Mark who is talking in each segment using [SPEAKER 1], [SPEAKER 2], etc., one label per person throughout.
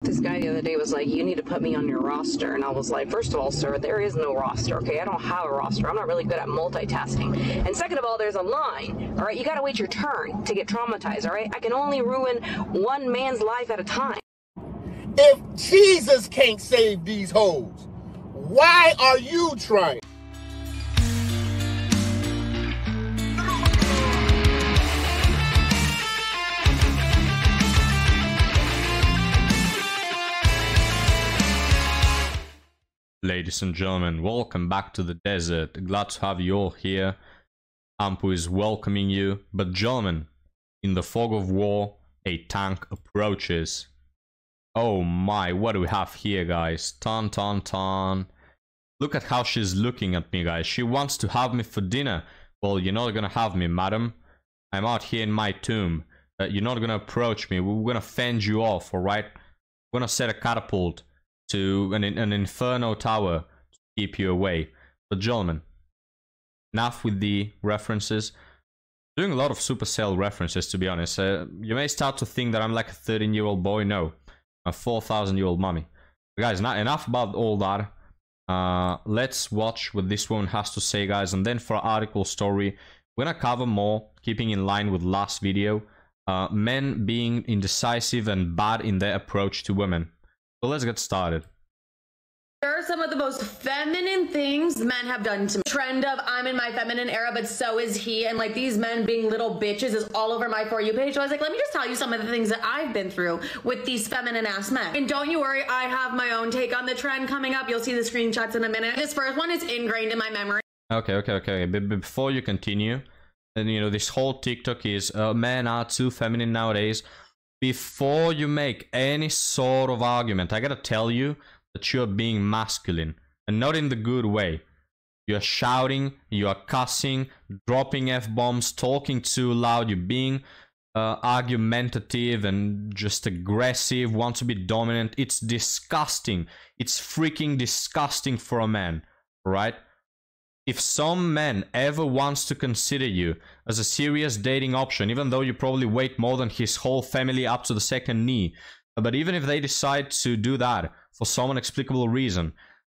[SPEAKER 1] This guy the other day was like, you need to put me on your roster. And I was like, first of all, sir, there is no roster, okay? I don't have a roster. I'm not really good at multitasking. And second of all, there's a line, all right? You gotta wait your turn to get traumatized, all right? I can only ruin one man's life at a time.
[SPEAKER 2] If Jesus can't save these hoes, why are you trying?
[SPEAKER 3] Ladies and gentlemen, welcome back to the desert. Glad to have you all here. Ampu is welcoming you. But gentlemen, in the fog of war, a tank approaches. Oh my, what do we have here, guys? Ton. Look at how she's looking at me, guys. She wants to have me for dinner. Well, you're not gonna have me, madam. I'm out here in my tomb. You're not gonna approach me. We're gonna fend you off, alright? We're gonna set a catapult to an inferno tower to keep you away. But gentlemen, enough with the references. Doing a lot of Supercell references, to be honest. You may start to think that I'm like a 13-year-old boy. No, a 4,000-year-old mommy. But guys, not enough about all that. Let's watch what this woman has to say, guys. And then for our article story, we're gonna cover more, keeping in line with last video. Men being indecisive and bad in their approach to women. So let's get started.
[SPEAKER 4] There are some of the most feminine things men have done to me. Trend of I'm in my feminine era, but so is he. And like these men being little bitches is all over my For You page. So I was like, let me just tell you some of the things that I've been through with these feminine ass men. And don't you worry, I have my own take on the trend coming up. You'll see the screenshots in a minute. This first one is ingrained in my memory.
[SPEAKER 3] Okay. But before you continue, and you know, this whole TikTok is men are too feminine nowadays. Before you make any sort of argument, I gotta tell you that you're being masculine, and not in the good way. You're shouting, you're cussing, dropping F-bombs, talking too loud, you're being argumentative and just aggressive, want to be dominant. It's disgusting. It's freaking disgusting for a man, right? If some man ever wants to consider you as a serious dating option, even though you probably weigh more than his whole family up to the second knee, but even if they decide to do that for some inexplicable reason,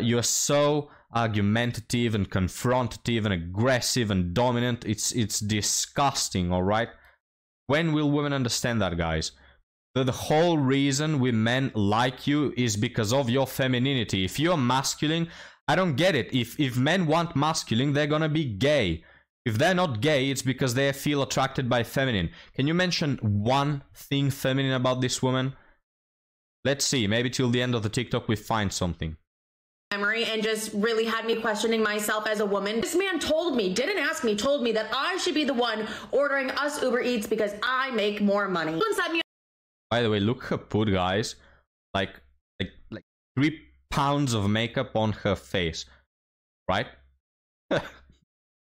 [SPEAKER 3] you are so argumentative and confrontative and aggressive and dominant. It's disgusting, all right? When will women understand that, guys? The whole reason we men like you is because of your femininity. If you're masculine, I don't get it. If men want masculine, they're gonna be gay. If they're not gay, it's because they feel attracted by feminine. Can you mention one thing feminine about this woman? Let's see. Maybe till the end of the TikTok we find something.
[SPEAKER 4] Memory and just really had me questioning myself as a woman. This man told me, didn't ask me, told me that I should be the one ordering us Uber Eats because I make more money.
[SPEAKER 3] By the way, look her put, guys. Like 3 pounds of makeup on her face, right?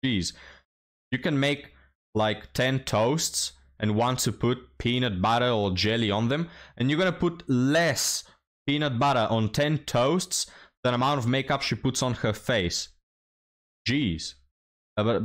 [SPEAKER 3] Jeez, you can make like 10 toasts and want to put peanut butter or jelly on them, and you're gonna put less peanut butter on 10 toasts than amount of makeup she puts on her face. Jeez. But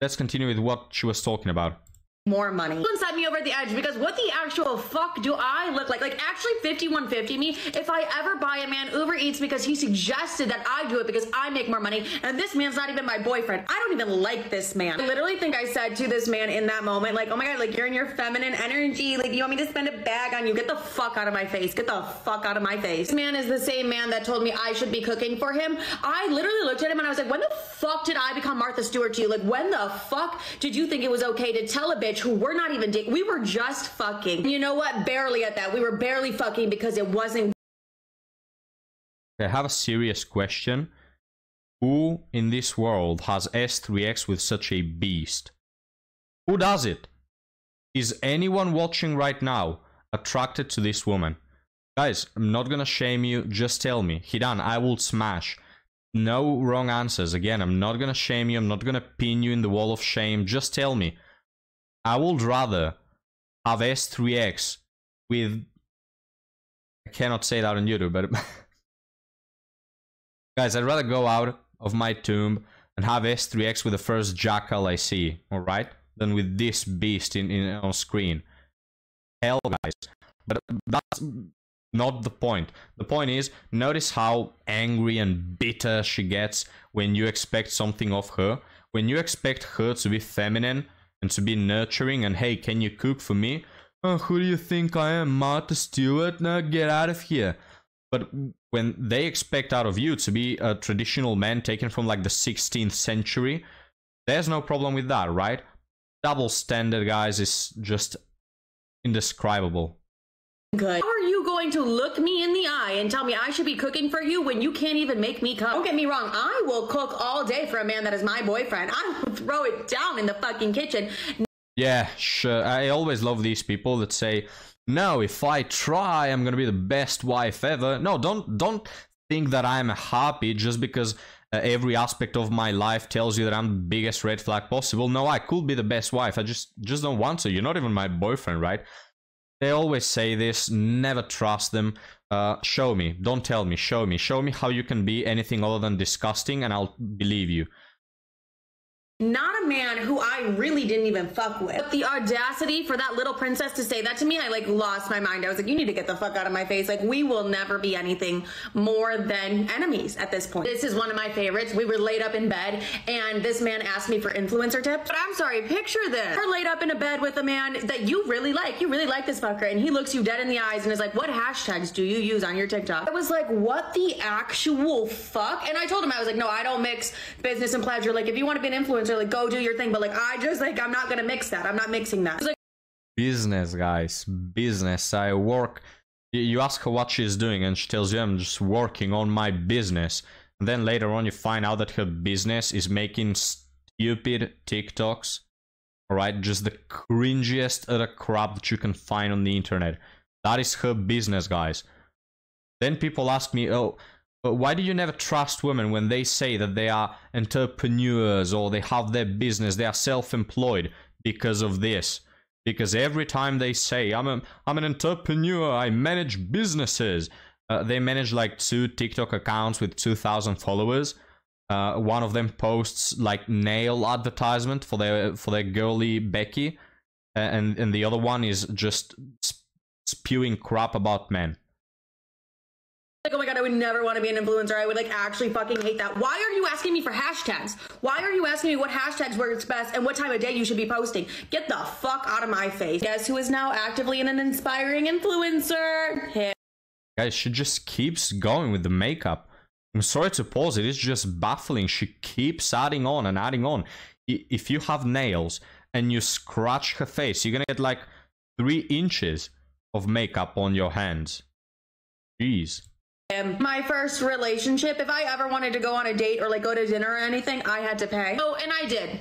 [SPEAKER 3] let's continue with what she was talking about.
[SPEAKER 4] More money. Inside me over the edge, because what the actual fuck do I look like? Like actually 5150 me if I ever buy a man Uber Eats because he suggested that I do it because I make more money, and this man's not even my boyfriend. I don't even like this man. I literally think I said to this man in that moment, like, oh my god, like you're in your feminine energy, like you want me to spend a bag on you? Get the fuck out of my face. Get the fuck out of my face. This man is the same man that told me I should be cooking for him. I literally looked at him and I was like, when the fuck did I become Martha Stewart to you? Like when the fuck did you think it was okay to tell a bitch who we're not even dating? We were just fucking. You know what? Barely at that. We were barely fucking because it wasn't.
[SPEAKER 3] I have a serious question. Who in this world has S3X with such a beast? Who does it? Is anyone watching right now attracted to this woman? Guys, I'm not gonna shame you. Just tell me. Hidan, I will smash. No wrong answers. Again, I'm not gonna shame you. I'm not gonna pin you in the wall of shame. Just tell me. I would rather have S3X with... I cannot say that on YouTube, but... Guys, I'd rather go out of my tomb and have S3X with the first jackal I see, alright? Than with this beast on screen. Hell, guys. But that's not the point. The point is, notice how angry and bitter she gets when you expect something of her. When you expect her to be feminine and to be nurturing and, hey, can you cook for me? Oh, who do you think I am, Martha Stewart? No, get out of here. But when they expect out of you to be a traditional man taken from like the 16th century, there's no problem with that, right? Double standard, guys, is just indescribable.
[SPEAKER 4] Good. How are you going to look me in the eye and tell me I should be cooking for you when you can't even make me come? Don't get me wrong, I will cook all day for a man that is my boyfriend. I will throw it down in the fucking kitchen.
[SPEAKER 3] Yeah, sure. I always love these people that say, no, if I try, I'm gonna be the best wife ever. No, don't think that I'm happy just because every aspect of my life tells you that I'm the biggest red flag possible. No, I could be the best wife. I just don't want to. You're not even my boyfriend, right? They always say this. Never trust them. Show me. Don't tell me. Show me. Show me how you can be anything other than disgusting, and I'll believe you.
[SPEAKER 4] Not a man who I really didn't even fuck with. But the audacity for that little princess to say that to me, I like lost my mind. I was like, you need to get the fuck out of my face. Like, we will never be anything more than enemies at this point. This is one of my favorites. We were laid up in bed and this man asked me for influencer tips. But I'm sorry, picture this. We're laid up in a bed with a man that you really like. You really like this fucker. And he looks you dead in the eyes and is like, what hashtags do you use on your TikTok? I was like, what the actual fuck? And I told him, I was like, no, I don't mix business and pleasure. Like, if you want to be an influencer, like, go do your thing, but like, I'm not gonna mix that. I'm not mixing that. Like,
[SPEAKER 3] business, guys, business. I work. You ask her what she's doing and she tells you, I'm just working on my business. And then later on you find out that her business is making stupid TikToks. Alright, just the cringiest other crap that you can find on the internet. That is her business, guys. Then people ask me, oh, why do you never trust women when they say that they are entrepreneurs or they have their business, they are self-employed? Because of this. Because every time they say, I'm an entrepreneur, I manage businesses. They manage like 2 TikTok accounts with 2,000 followers. One of them posts like nail advertisement for their girly Becky. And the other one is just spewing crap about men.
[SPEAKER 4] Like, oh my god, I would never want to be an influencer. I would like actually fucking hate that. Why are you asking me for hashtags? Why are you asking me what hashtags works best and what time of day you should be posting? Get the fuck out of my face. Guess who is now actively an inspiring influencer? Him.
[SPEAKER 3] Guys, she just keeps going with the makeup. I'm sorry to pause it, it's just baffling. She keeps adding on and adding on. If you have nails and you scratch her face, you're gonna get like 3 inches of makeup on your hands. Jeez.
[SPEAKER 4] My first relationship, if I ever wanted to go on a date or like go to dinner or anything, I had to pay. Oh, and I did.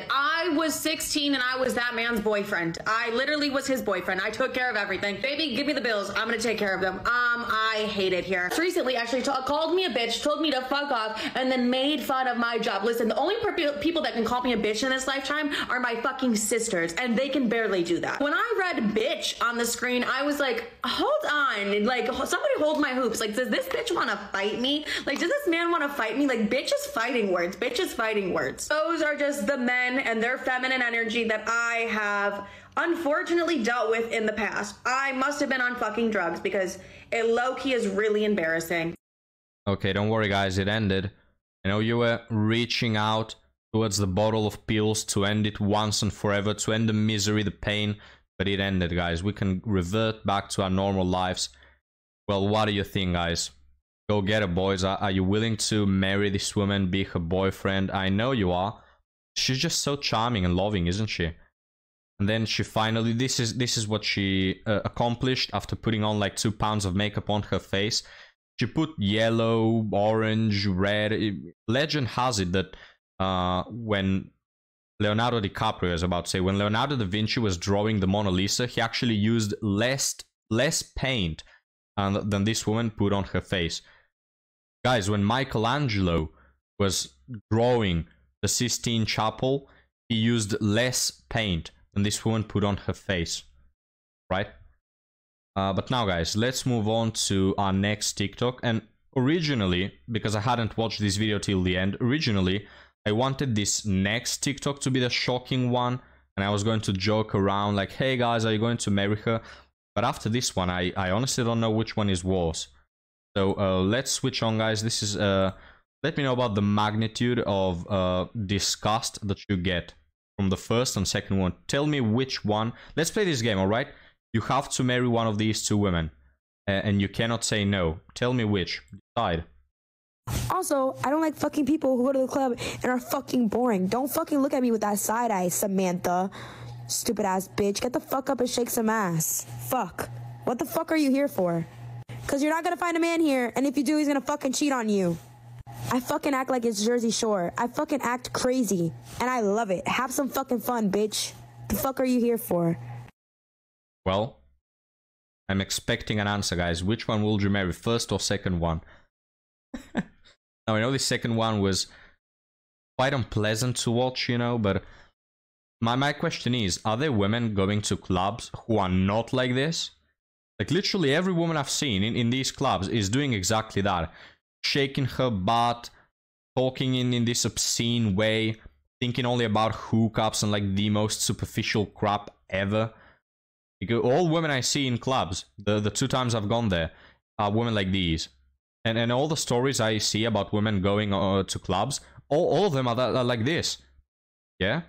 [SPEAKER 4] I was 16 and I was that man's boyfriend. I literally was his boyfriend. I took care of everything. Baby, give me the bills. I'm gonna take care of them. I hate it here. Recently, actually called me a bitch, told me to fuck off, and then made fun of my job. Listen, the only people that can call me a bitch in this lifetime are my fucking sisters, and they can barely do that. When I read bitch on the screen, I was like, hold on. Like, somebody hold my hoops. Like, does this bitch want to fight me? Like, does this man want to fight me? Like, bitch is fighting words. Bitch is fighting words. Those are just the men and their feminine energy that I have unfortunately dealt with in the past. I must have been on fucking drugs because it low-key is really embarrassing.
[SPEAKER 3] Okay, don't worry, guys. It ended. I know you were reaching out towards the bottle of pills to end it once and forever, to end the misery, the pain, but it ended, guys. We can revert back to our normal lives. Well, what do you think, guys? Go get it, boys. Are you willing to marry this woman, be her boyfriend? I know you are. She's just so charming and loving, isn't she? And then she finally, this is what she accomplished after putting on like 2 pounds of makeup on her face. She put yellow, orange, red. Legend has it that when Leonardo DiCaprio, I was about to say, when Leonardo da Vinci was drawing the Mona Lisa, he actually used less paint than this woman put on her face. Guys, when Michelangelo was drawing the Sistine Chapel, he used less paint than this woman put on her face, right? But now, guys, let's move on to our next TikTok. And originally, because I hadn't watched this video till the end, originally I wanted this next TikTok to be the shocking one, and I was going to joke around like, hey guys, are you going to marry her? But after this one, I honestly don't know which one is worse. So let's switch on, guys. This is let me know about the magnitude of disgust that you get from the first and second one. Tell me which one. Let's play this game, all right? You have to marry one of these two women, and you cannot say no. Tell me which. Decide.
[SPEAKER 5] Also, I don't like fucking people who go to the club and are fucking boring. Don't fucking look at me with that side eye, Samantha. Stupid ass bitch. Get the fuck up and shake some ass. Fuck. What the fuck are you here for? Cause you're not gonna find a man here, and if you do, he's gonna fucking cheat on you. I fucking act like it's Jersey Shore. I fucking act crazy, and I love it. Have some fucking fun, bitch. The fuck are you here for?
[SPEAKER 3] Well, I'm expecting an answer, guys. Which one would you marry, first or second one? Now, I know the second one was quite unpleasant to watch, you know, but my question is, are there women going to clubs who are not like this? Like, literally every woman I've seen in these clubs is doing exactly that. Shaking her butt, talking in this obscene way, thinking only about hookups and like the most superficial crap ever. Because all women I see in clubs, the 2 times I've gone there, are women like these. And all the stories I see about women going to clubs, all of them are like this. Yeah?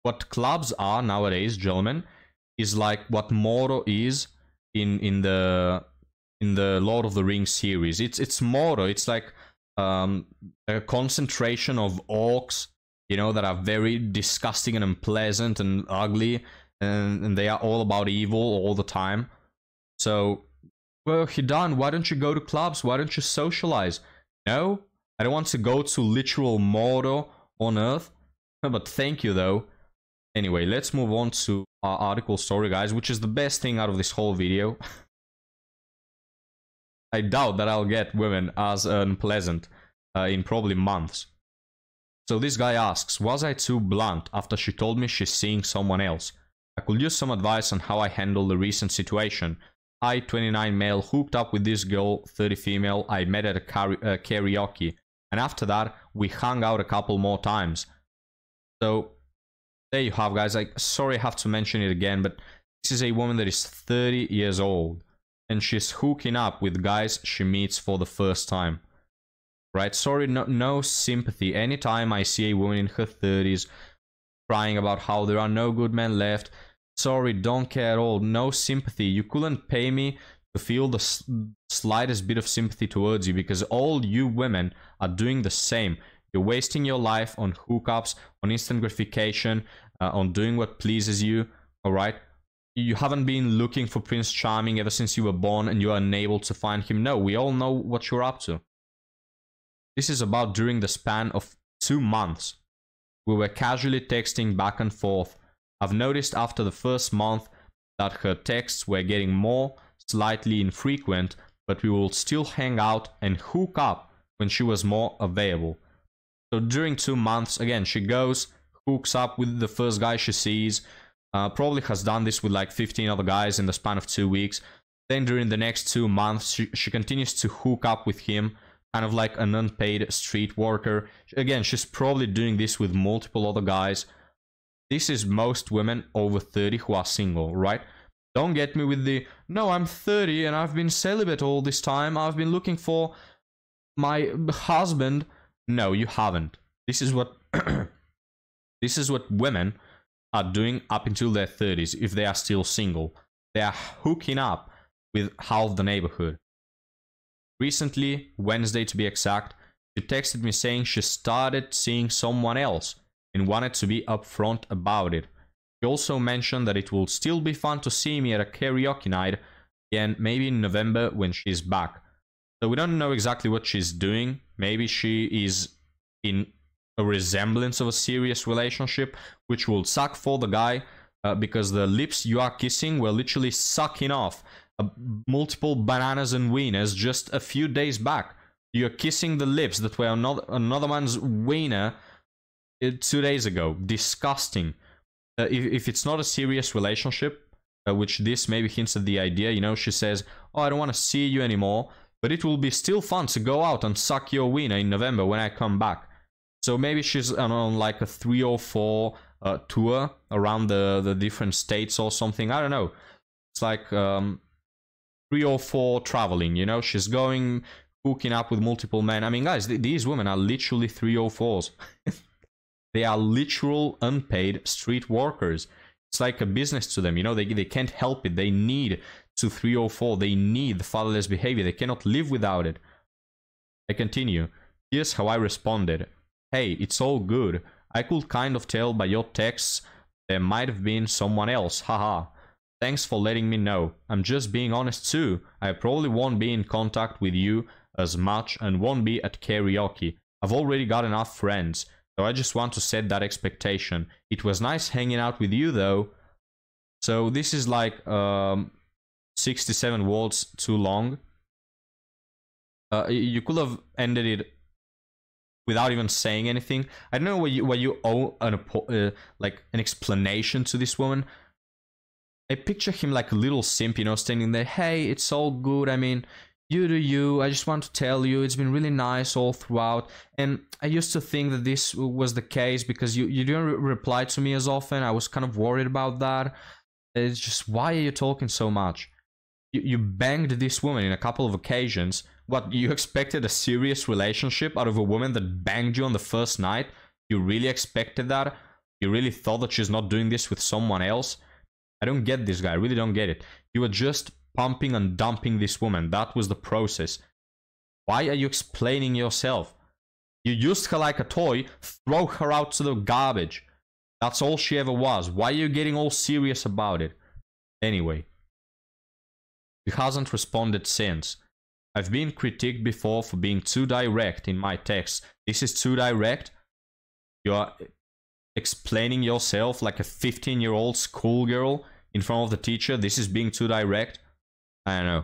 [SPEAKER 3] What clubs are nowadays, gentlemen, is like what Mordor is in the Lord of the Rings series. It's Mordor. It's like a concentration of orcs, you know, that are very disgusting and unpleasant and ugly, and they are all about evil all the time. So, well, Hidan, why don't you go to clubs? Why don't you socialize? No, I don't want to go to literal Mordor on Earth. But thank you, though. Anyway, let's move on to our article story, guys, which is the best thing out of this whole video. I doubt that I'll get women as unpleasant in probably months. So this guy asks, was I too blunt after she told me she's seeing someone else? I could use some advice on how I handle the recent situation. I, 29 male, hooked up with this girl, 30 female, I met at a karaoke. And after that, we hung out a couple more times. So, there you have, guys. Sorry I have to mention it again, but this is a woman that is 30 years old. And she's hooking up with guys she meets for the first time. Right? Sorry, no sympathy. Anytime I see a woman in her 30s crying about how there are no good men left, sorry, don't care at all. No sympathy. You couldn't pay me to feel the slightest bit of sympathy towards you, because all you women are doing the same. You're wasting your life on hookups, on instant gratification, on doing what pleases you, alright? You haven't been looking for Prince Charming ever since you were born and you are unable to find him. No, we all know what you're up to. This is about during the span of 2 months. We were casually texting back and forth. I've noticed after the first month that her texts were getting more slightly infrequent, but we will still hang out and hook up when she was more available. So during 2 months, again, she goes, hooks up with the first guy she sees, probably has done this with like 15 other guys in the span of 2 weeks. Then during the next 2 months, she continues to hook up with him, kind of like an unpaid street worker. Again, she's probably doing this with multiple other guys. This is most women over 30 who are single, right? Don't get me with the, no, I'm 30 and I've been celibate all this time. I've been looking for my husband. No, you haven't. This is what this is what women are doing up until their 30s if they are still single. They are hooking up with half the neighborhood. Recently, Wednesday to be exact, she texted me saying she started seeing someone else and wanted to be upfront about it. She also mentioned that it will still be fun to see me at a karaoke night again, maybe in November when she's back. So we don't know exactly what she's doing. Maybe she is in a resemblance of a serious relationship, which will suck for the guy because the lips you are kissing were literally sucking off multiple bananas and wieners just a few days back. You're kissing the lips that were another man's wiener 2 days ago. Disgusting. If it's not a serious relationship, which this maybe hints at the idea, you know, she says, oh, I don't want to see you anymore, but it will be still fun to go out and suck your wiener in November when I come back. So maybe she's on like a 3 or 4 tour around the different states or something. I don't know. It's like 3 or 4 traveling, you know? She's going, hooking up with multiple men. I mean, guys, these women are literally 304s. They are literal unpaid street workers. It's like a business to them, you know? They can't help it. They need to 304. They need the fatherless behavior. They cannot live without it. I continue. Here's how I responded. Hey, it's all good. I could kind of tell by your texts there might have been someone else. Haha. Thanks for letting me know. I'm just being honest too. I probably won't be in contact with you as much and won't be at karaoke. I've already got enough friends, so I just want to set that expectation. It was nice hanging out with you though. So this is like 67 words too long. You could have ended it without even saying anything. I don't know where you owe like an explanation to this woman. I picture him like a little simp, you know, standing there. Hey, it's all good. I mean, you do you. I just want to tell you, it's been really nice all throughout. And I used to think that this was the case because you didn't reply to me as often. I was kind of worried about that. It's just, why are you talking so much? You banged this woman in a couple of occasions. What, you expected a serious relationship out of a woman that banged you on the first night? You really expected that? You really thought that she's not doing this with someone else? I don't get this guy. I really don't get it. You were just pumping and dumping this woman. That was the process. Why are you explaining yourself? You used her like a toy. Throw her out to the garbage. That's all she ever was. Why are you getting all serious about it? Anyway. He hasn't responded since. I've been critiqued before for being too direct in my texts. This is too direct? You are explaining yourself like a 15-year-old schoolgirl in front of the teacher. This is being too direct? I don't know.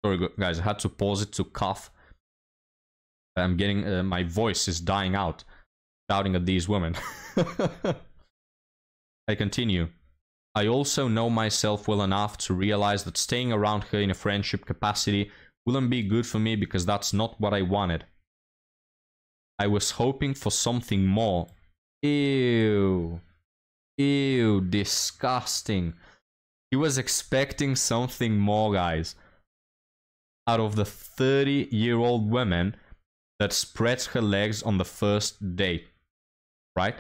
[SPEAKER 3] Sorry guys, I had to pause it to cough. I'm getting, my voice is dying out, shouting at these women. I continue. I also know myself well enough to realize that staying around her in a friendship capacity wouldn't be good for me because that's not what I wanted. I was hoping for something more. Ew. Ew, disgusting. He was expecting something more, guys. Out of the 30-year-old woman that spreads her legs on the first date. Right?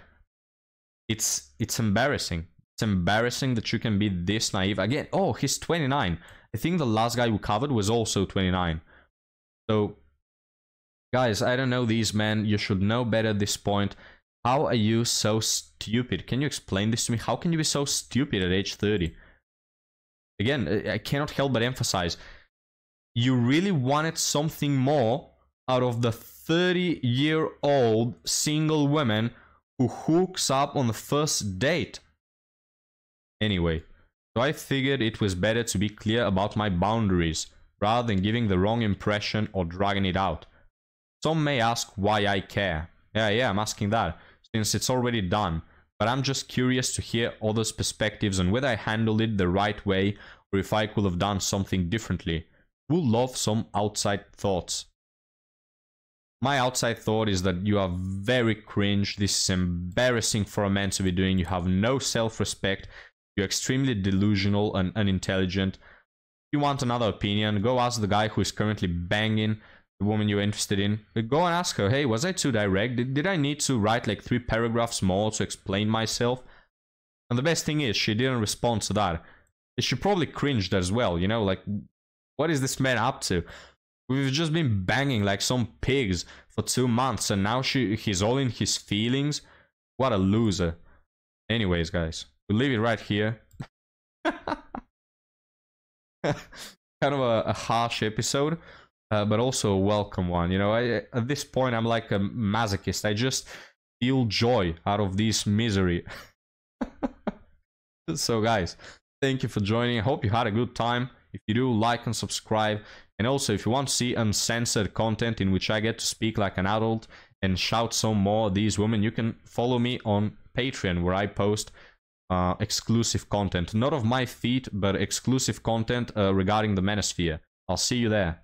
[SPEAKER 3] It's embarrassing. It's embarrassing that you can be this naive. Again, oh, he's 29. I think the last guy we covered was also 29. So, guys, I don't know these men. You should know better at this point. How are you so stupid? Can you explain this to me? How can you be so stupid at age 30? Again, I cannot help but emphasize. You really wanted something more out of the 30-year-old single woman who hooks up on the first date. Anyway, so I figured it was better to be clear about my boundaries rather than giving the wrong impression or dragging it out. Some may ask why I care. Yeah, I'm asking that, since it's already done. But I'm just curious to hear others' perspectives on whether I handled it the right way or if I could have done something differently. Would love some outside thoughts. My outside thought is that you are very cringe. This is embarrassing for a man to be doing. You have no self-respect. You're extremely delusional and unintelligent. If you want another opinion, go ask the guy who is currently banging the woman you're interested in. Go and ask her, hey, was I too direct? Did I need to write like 3 paragraphs more to explain myself? And the best thing is, she didn't respond to that. She probably cringed as well, you know, like, what is this man up to? We've just been banging like some pigs for 2 months and now he's all in his feelings? What a loser. Anyways, guys, we'll leave it right here. Kind of a harsh episode, but also a welcome one. You know, at this point, I'm like a masochist. I just feel joy out of this misery. So, guys, thank you for joining. I hope you had a good time. If you do, like and subscribe. And also, if you want to see uncensored content in which I get to speak like an adult and shout some more at these women, you can follow me on Patreon, where I post exclusive content. Not of my feet, but exclusive content regarding the Manosphere. I'll see you there.